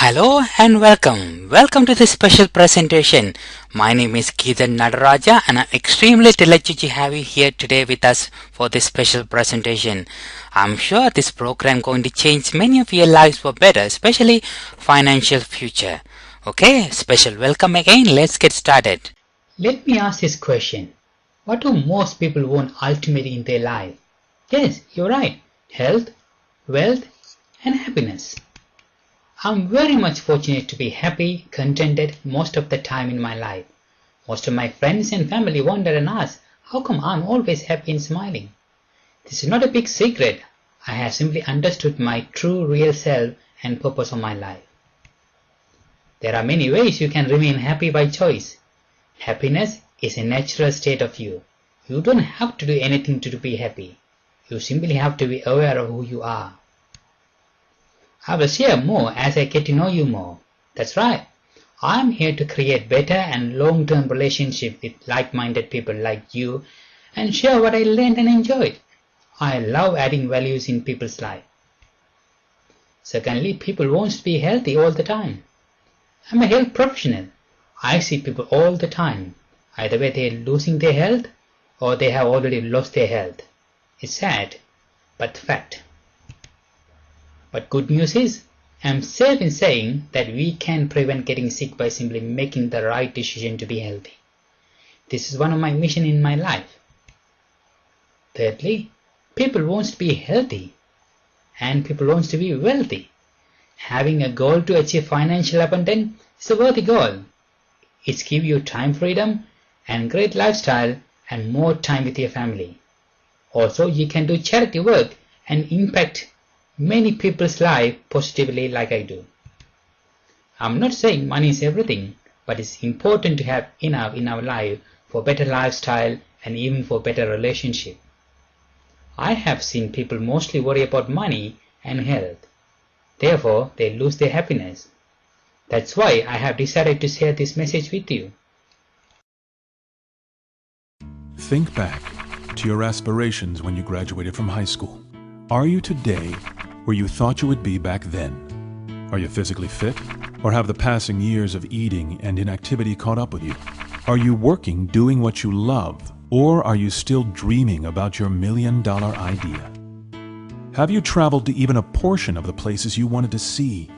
Hello and welcome. Welcome to this special presentation. My name is Keithan Nadaraja and I'm extremely delighted to have you here today with us for this special presentation. I'm sure this program going to change many of your lives for better, especially financial future. Okay, special welcome again. Let's get started. Let me ask this question. What do most people want ultimately in their life? Yes, you're right. Health, wealth and happiness. I'm very much fortunate to be happy, contented most of the time in my life. Most of my friends and family wonder and ask, how come I'm always happy and smiling? This is not a big secret. I have simply understood my true real self and purpose of my life. There are many ways you can remain happy by choice. Happiness is a natural state of you. You don't have to do anything to be happy. You simply have to be aware of who you are. I will share more as I get to know you more. That's right. I'm here to create better and long-term relationships with like-minded people like you and share what I learned and enjoyed. I love adding values in people's life. Secondly, people want to be healthy all the time. I'm a health professional. I see people all the time. Either way they're losing their health or they have already lost their health. It's sad, but fact. But good news is, I'm safe in saying that we can prevent getting sick by simply making the right decision to be healthy. This is one of my missions in my life. Thirdly, people want to be healthy and people want to be wealthy. Having a goal to achieve financial abundance is a worthy goal. It gives you time freedom and great lifestyle and more time with your family. Also, you can do charity work and impact many people's life positively like I do. I'm not saying money is everything, but it's important to have enough in our life for better lifestyle and even for better relationship. I have seen people mostly worry about money and health. Therefore, they lose their happiness. That's why I have decided to share this message with you. Think back to your aspirations when you graduated from high school. Are you today where you thought you would be back then? Are you physically fit, or have the passing years of eating and inactivity caught up with you? Are you working doing what you love, or are you still dreaming about your million-dollar idea? Have you traveled to even a portion of the places you wanted to see?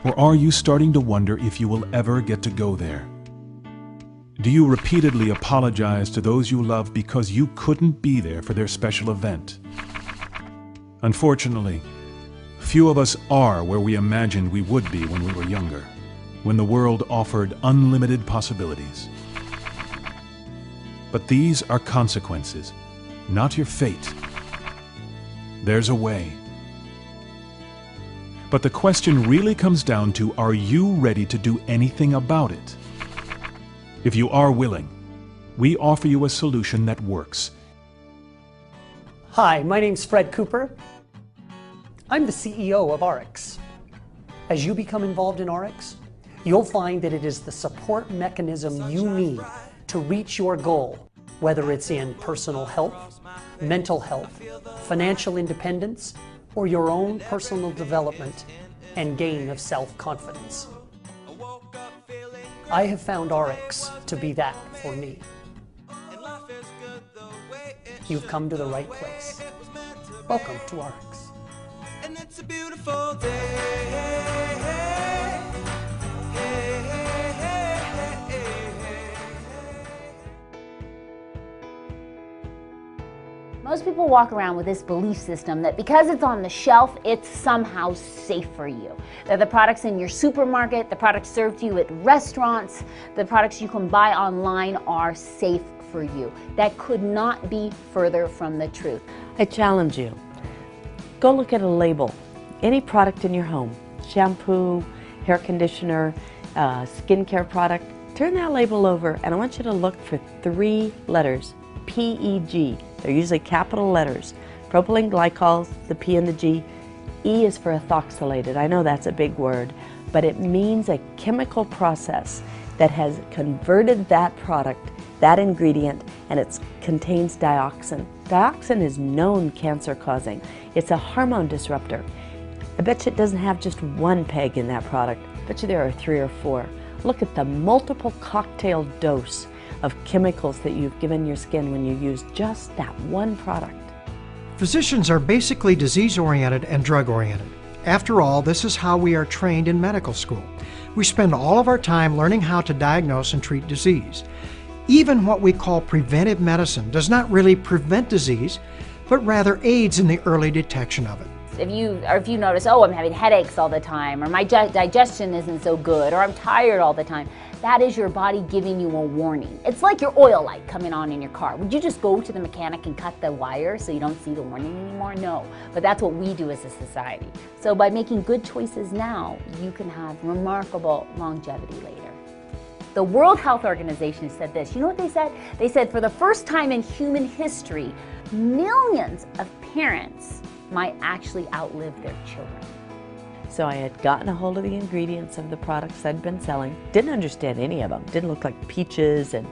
Or are you starting to wonder if you will ever get to go there? Do you repeatedly apologize to those you love because you couldn't be there for their special event? Unfortunately, few of us are where we imagined we would be when we were younger, when the world offered unlimited possibilities. But these are consequences, not your fate. There's a way. But the question really comes down to, are you ready to do anything about it? If you are willing, we offer you a solution that works. Hi, my name's Fred Cooper. I'm the CEO of RX. As you become involved in RX, you'll find that it is the support mechanism you need to reach your goal, whether it's in personal health, mental health, financial independence, or your own personal development and gain of self-confidence. I have found RX to be that for me. You've come to the right place. Welcome to RX. And it's a beautiful day. Most people walk around with this belief system that because it's on the shelf, it's somehow safe for you. That the products in your supermarket, the products served to you at restaurants, the products you can buy online are safe for you. That could not be further from the truth. I challenge you. Go look at a label. Any product in your home, shampoo, hair conditioner, skincare product, turn that label over and I want you to look for 3 letters, PEG. They're usually capital letters. Propylene glycols, the P and the G. E is for ethoxylated. I know that's a big word, but it means a chemical process that has converted that product, that ingredient, and it contains dioxin. Dioxin is known cancer causing. It's a hormone disruptor. I bet you it doesn't have just 1 peg in that product. I bet you there are 3 or 4. Look at the multiple cocktail dose of chemicals that you've given your skin when you use just that 1 product. Physicians are basically disease-oriented and drug-oriented. After all, this is how we are trained in medical school. We spend all of our time learning how to diagnose and treat disease. Even what we call preventive medicine does not really prevent disease, but rather aids in the early detection of it. If you notice, oh, I'm having headaches all the time, or my digestion isn't so good, or I'm tired all the time, that is your body giving you a warning. It's like your oil light coming on in your car. Would you just go to the mechanic and cut the wire so you don't see the warning anymore? No, but that's what we do as a society. So by making good choices now, you can have remarkable longevity later. The World Health Organization said this. You know what they said? They said for the first time in human history, millions of parents might actually outlive their children. So I had gotten a hold of the ingredients of the products I'd been selling. Didn't understand any of them. Didn't look like peaches and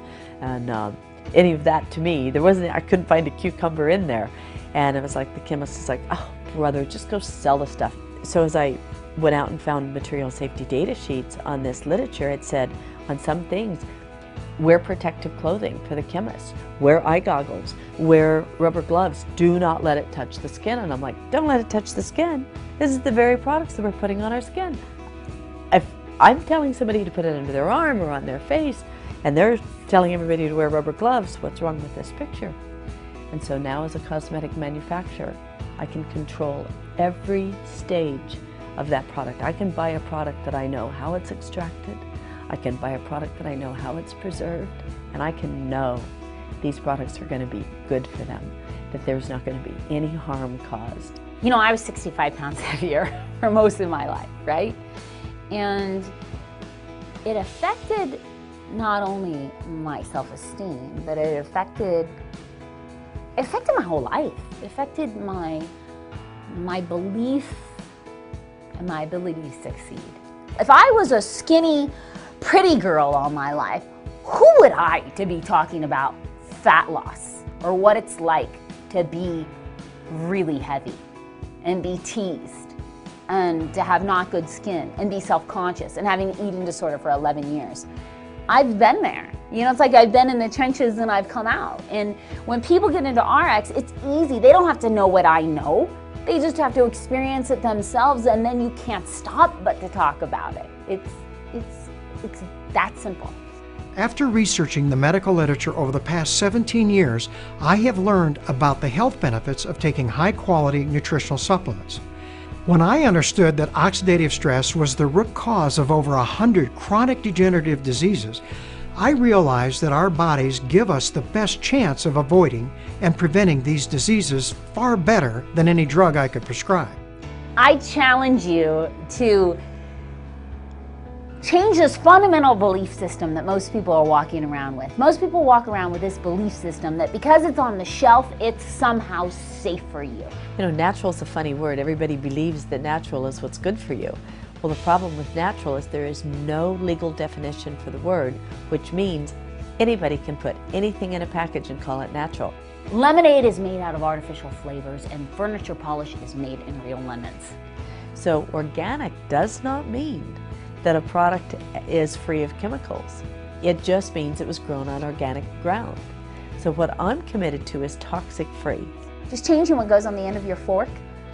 any of that to me. I couldn't find a cucumber in there. And it was like the chemist was like, oh brother, just go sell the stuff. So as I went out and found material safety data sheets on this literature, it said on some things, wear protective clothing for the chemist, wear eye goggles, wear rubber gloves, do not let it touch the skin. And I'm like, don't let it touch the skin. This is the very products that we're putting on our skin. If I'm telling somebody to put it under their arm or on their face, and they're telling everybody to wear rubber gloves, what's wrong with this picture? And so now as a cosmetic manufacturer, I can control every stage of that product. I can buy a product that I know how it's extracted. I can buy a product that I know how it's preserved, and I can know these products are going to be good for them, that there's not going to be any harm caused. You know, I was 65 pounds heavier for most of my life, right? And it affected not only my self-esteem, but it affected my whole life. It affected my belief and my ability to succeed. If I was a skinny, pretty girl all my life, who would I to be talking about fat loss or what it's like to be really heavy and be teased and to have not good skin and be self-conscious and having an eating disorder for 11 years. I've been there. You know, it's like I've been in the trenches and I've come out. And when people get into RX, it's easy. They don't have to know what I know. They just have to experience it themselves, and then you can't stop but to talk about it. It's that simple. After researching the medical literature over the past 17 years, I have learned about the health benefits of taking high-quality nutritional supplements. When I understood that oxidative stress was the root cause of over 100 chronic degenerative diseases, I realized that our bodies give us the best chance of avoiding and preventing these diseases far better than any drug I could prescribe. I challenge you to change this fundamental belief system that most people are walking around with. Most people walk around with this belief system that because it's on the shelf, it's somehow safe for you. You know, natural is a funny word. Everybody believes that natural is what's good for you. Well, the problem with natural is there is no legal definition for the word, which means anybody can put anything in a package and call it natural. Lemonade is made out of artificial flavors, and furniture polish is made in real lemons. So organic does not mean that a product is free of chemicals. It just means it was grown on organic ground. So what I'm committed to is toxic free. Just changing what goes on the end of your fork,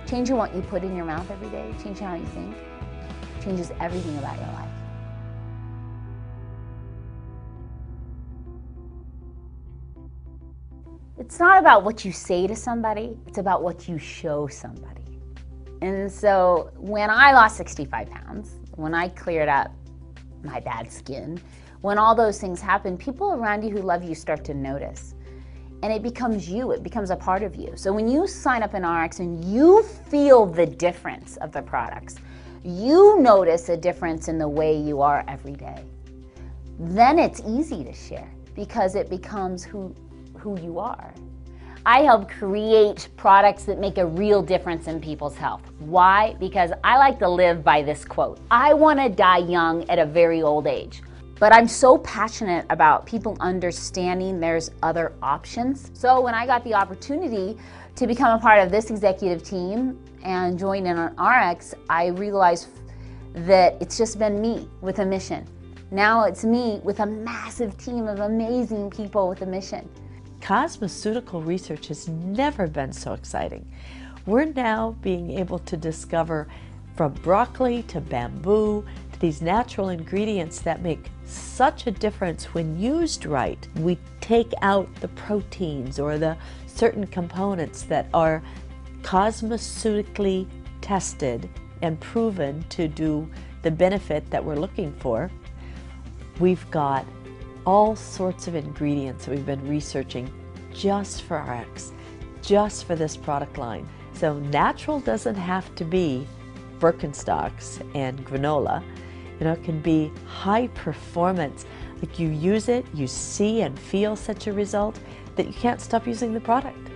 changing what you put in your mouth every day, changing how you think, changes everything about your life. It's not about what you say to somebody, it's about what you show somebody. And so when I lost 65 pounds, when I cleared up my bad skin, when all those things happen, people around you who love you start to notice. And it becomes you, it becomes a part of you. So when you sign up in RX and you feel the difference of the products, you notice a difference in the way you are every day, then it's easy to share because it becomes who you are. I help create products that make a real difference in people's health. Why? Because I like to live by this quote. I want to die young at a very old age. But I'm so passionate about people understanding there's other options. So when I got the opportunity to become a part of this executive team and join in on RX, I realized that it's just been me with a mission. Now it's me with a massive team of amazing people with a mission. Cosmeceutical research has never been so exciting. We're now being able to discover from broccoli to bamboo to these natural ingredients that make such a difference when used right. We take out the proteins or the certain components that are cosmeceutically tested and proven to do the benefit that we're looking for. We've got all sorts of ingredients that we've been researching just for RX, just for this product line. So natural doesn't have to be Birkenstocks and granola. You know, it can be high performance. Like you use it, you see and feel such a result that you can't stop using the product.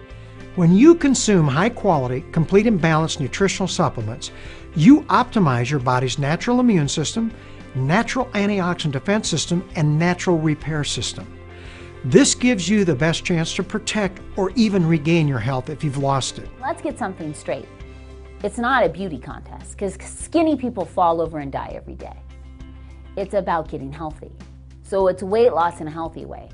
When you consume high quality, complete and balanced nutritional supplements, you optimize your body's natural immune system, natural antioxidant defense system, and natural repair system. This gives you the best chance to protect or even regain your health if you've lost it. Let's get something straight. It's not a beauty contest because skinny people fall over and die every day. It's about getting healthy. So it's weight loss in a healthy way.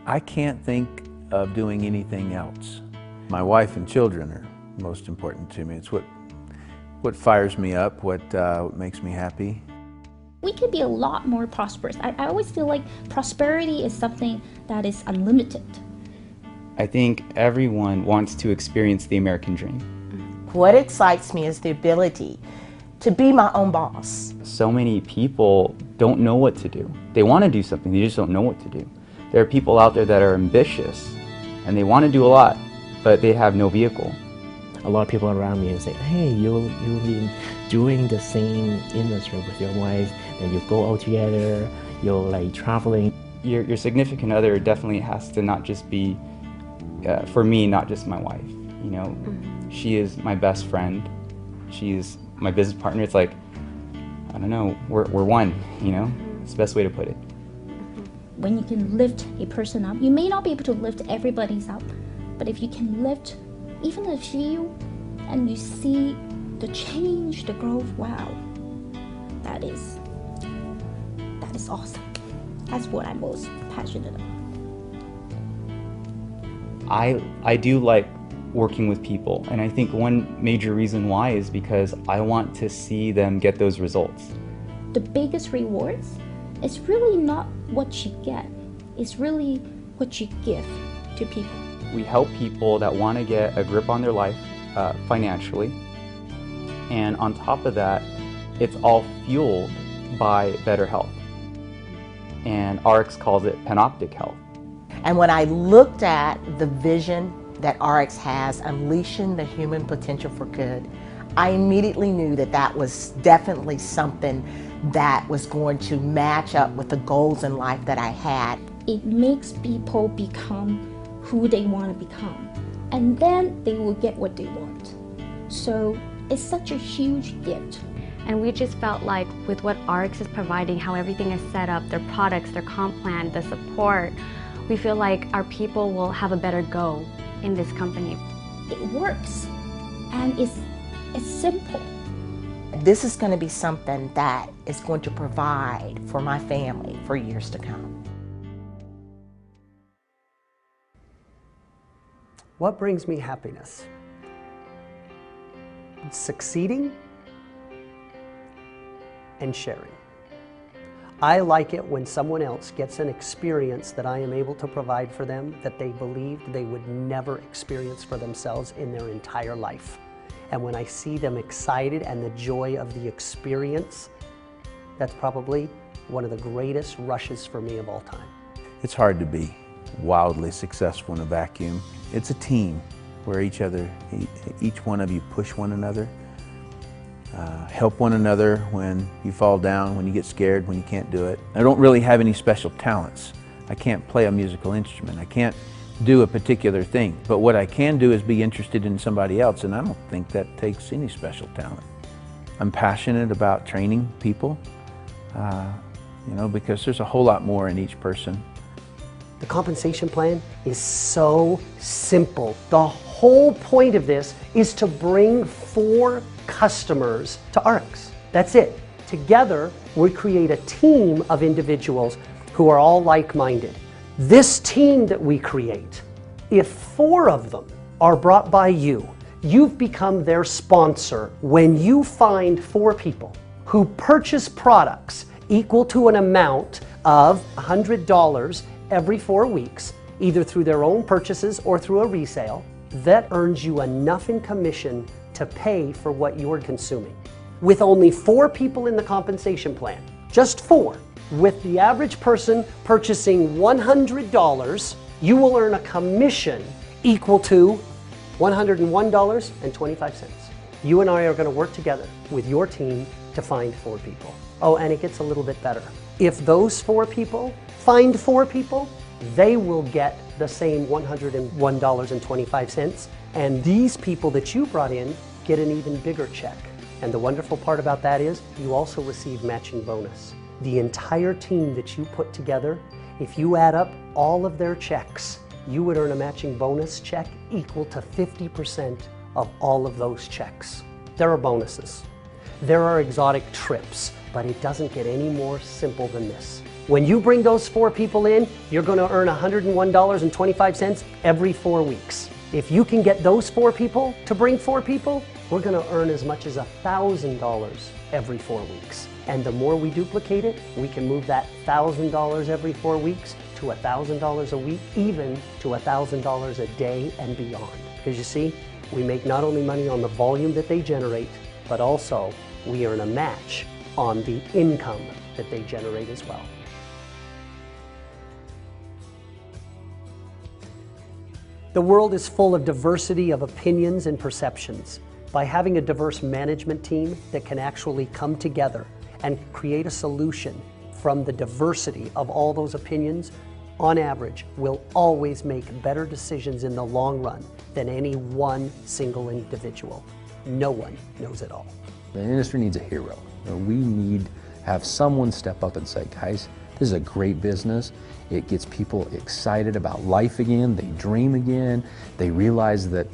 I can't think of doing anything else. My wife and children are most important to me. It's what fires me up, what makes me happy. We could be a lot more prosperous. I always feel like prosperity is something that is unlimited. I think everyone wants to experience the American dream. What excites me is the ability to be my own boss. So many people don't know what to do. They want to do something, they just don't know what to do. There are people out there that are ambitious and they want to do a lot, but they have no vehicle. A lot of people around me say, hey, you've been doing the same industry with your wife, and you go out together, you're like traveling. Your significant other definitely has to not just be, for me, not just my wife. You know, she is my best friend. She's my business partner. It's like, I don't know, we're one, you know? It's the best way to put it. When you can lift a person up, you may not be able to lift everybody's up, but if you can lift even a few and you see the change, the growth, wow, that is awesome. That's what I'm most passionate about. I do like working with people, and I think one major reason why is because I want to see them get those results. The biggest rewards is really not what you get, it's really what you give to people. We help people that want to get a grip on their life financially, and on top of that, it's all fueled by better health. And RX calls it panoptic health. And when I looked at the vision that RX has, unleashing the human potential for good, I immediately knew that that was definitely something that was going to match up with the goals in life that I had. It makes people become who they want to become, and then they will get what they want. So it's such a huge gift. And we just felt like with what RX is providing, how everything is set up, their products, their comp plan, the support, we feel like our people will have a better go in this company. It works, and it's simple. This is going to be something that is going to provide for my family for years to come. What brings me happiness? Succeeding and sharing. I like it when someone else gets an experience that I am able to provide for them that they believed they would never experience for themselves in their entire life. And when I see them excited and the joy of the experience, that's probably one of the greatest rushes for me of all time. It's hard to be wildly successful in a vacuum. It's a team where each one of you push one another, help one another when you fall down, when you get scared, when you can't do it. I don't really have any special talents. I can't play a musical instrument. I can't do a particular thing. But what I can do is be interested in somebody else, and I don't think that takes any special talent. I'm passionate about training people, because there's a whole lot more in each person. The compensation plan is so simple. The whole point of this is to bring 4 customers to RX. That's it. Together, we create a team of individuals who are all like-minded. This team that we create, if 4 of them are brought by you, you've become their sponsor when you find 4 people who purchase products equal to an amount of $100 every 4 weeks, either through their own purchases or through a resale. That earns you enough in commission to pay for what you're consuming. With only 4 people in the compensation plan, just 4, with the average person purchasing $100, you will earn a commission equal to $101.25. You and I are going to work together with your team to find 4 people. Oh, and it gets a little bit better. If those 4 people find 4 people, they will get the same $101.25, and these people that you brought in get an even bigger check. And the wonderful part about that is you also receive matching bonus. The entire team that you put together, if you add up all of their checks, you would earn a matching bonus check equal to 50% of all of those checks. There are bonuses. There are exotic trips, but it doesn't get any more simple than this. When you bring those 4 people in, you're going to earn $101.25 every 4 weeks. If you can get those 4 people to bring 4 people, we're going to earn as much as $1,000 every 4 weeks. And the more we duplicate it, we can move that $1,000 every 4 weeks to $1,000 a week, even to $1,000 a day and beyond. Because you see, we make not only money on the volume that they generate, but also we earn a match on the income that they generate as well. The world is full of diversity of opinions and perceptions. By having a diverse management team that can actually come together and create a solution from the diversity of all those opinions, on average, we'll always make better decisions in the long run than any one single individual. No one knows it all. The industry needs a hero. We need to have someone step up and say, guys, this is a great business. It gets people excited about life again. They dream again. They realize that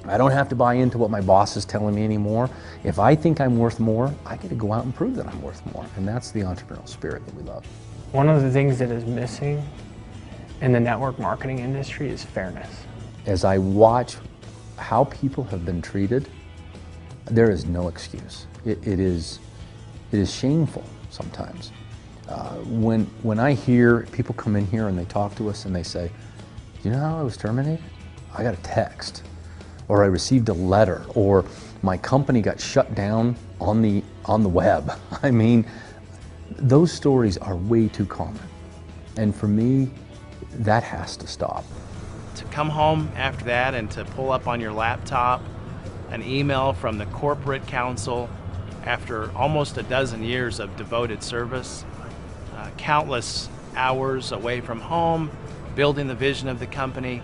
I don't have to buy into what my boss is telling me anymore. If I think I'm worth more, I get to go out and prove that I'm worth more. And that's the entrepreneurial spirit that we love. One of the things that is missing in the network marketing industry is fairness. As I watch how people have been treated, there is no excuse. It is shameful sometimes. When I hear people come in here and they talk to us and they say, "Do you know how I was terminated? I got a text, or I received a letter, or my company got shut down on the web." I mean, those stories are way too common. And for me, that has to stop. To come home after that and to pull up on your laptop an email from the corporate counsel after almost a dozen years of devoted service, countless hours away from home, building the vision of the company,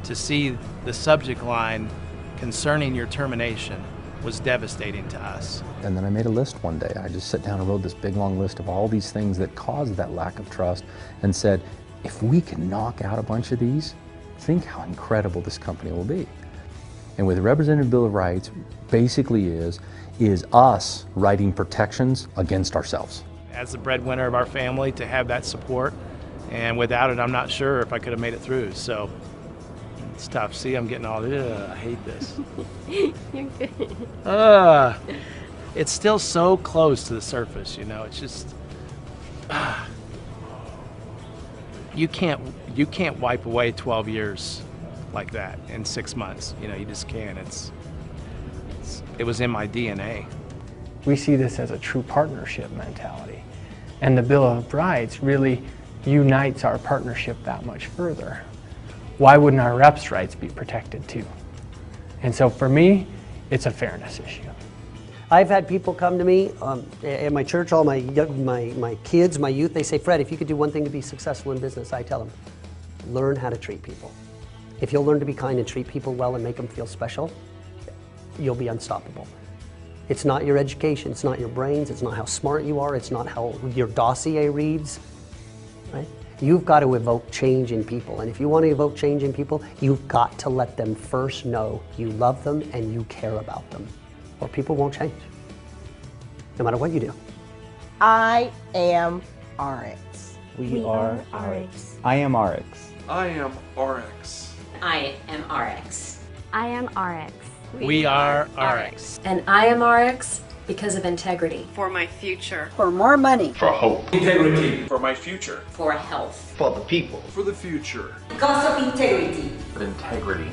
to see the subject line concerning your termination was devastating to us. And then I made a list one day. I just sat down and wrote this big long list of all these things that caused that lack of trust and said, if we can knock out a bunch of these, think how incredible this company will be. And with the Representative Bill of Rights, basically is us writing protections against ourselves. As the breadwinner of our family, to have that support, and without it, I'm not sure if I could have made it through. So it's tough. See, I'm getting all this. I hate this. You're good. It's still so close to the surface, you know. It's just, you can't wipe away 12 years like that in 6 months. You know, you just can't. It was in my DNA. We see this as a true partnership mentality. And the Bill of Rights really unites our partnership that much further. Why wouldn't our reps' rights be protected too? And so for me, it's a fairness issue. I've had people come to me at my church, all my kids, my youth, they say, Fred, if you could do one thing to be successful in business, I tell them, learn how to treat people. If you'll learn to be kind and treat people well and make them feel special, you'll be unstoppable. It's not your education, it's not your brains, it's not how smart you are, it's not how your dossier reads, right? You've got to evoke change in people, and if you want to evoke change in people, you've got to let them first know you love them and you care about them, or people won't change, no matter what you do. I am RX. We are RX. I am RX. I am RX. I am RX. I am RX. We are RX. And I am RX because of integrity. For my future. For more money. For hope. Integrity. For my future. For health. For the people. For the future. Because of integrity. Integrity.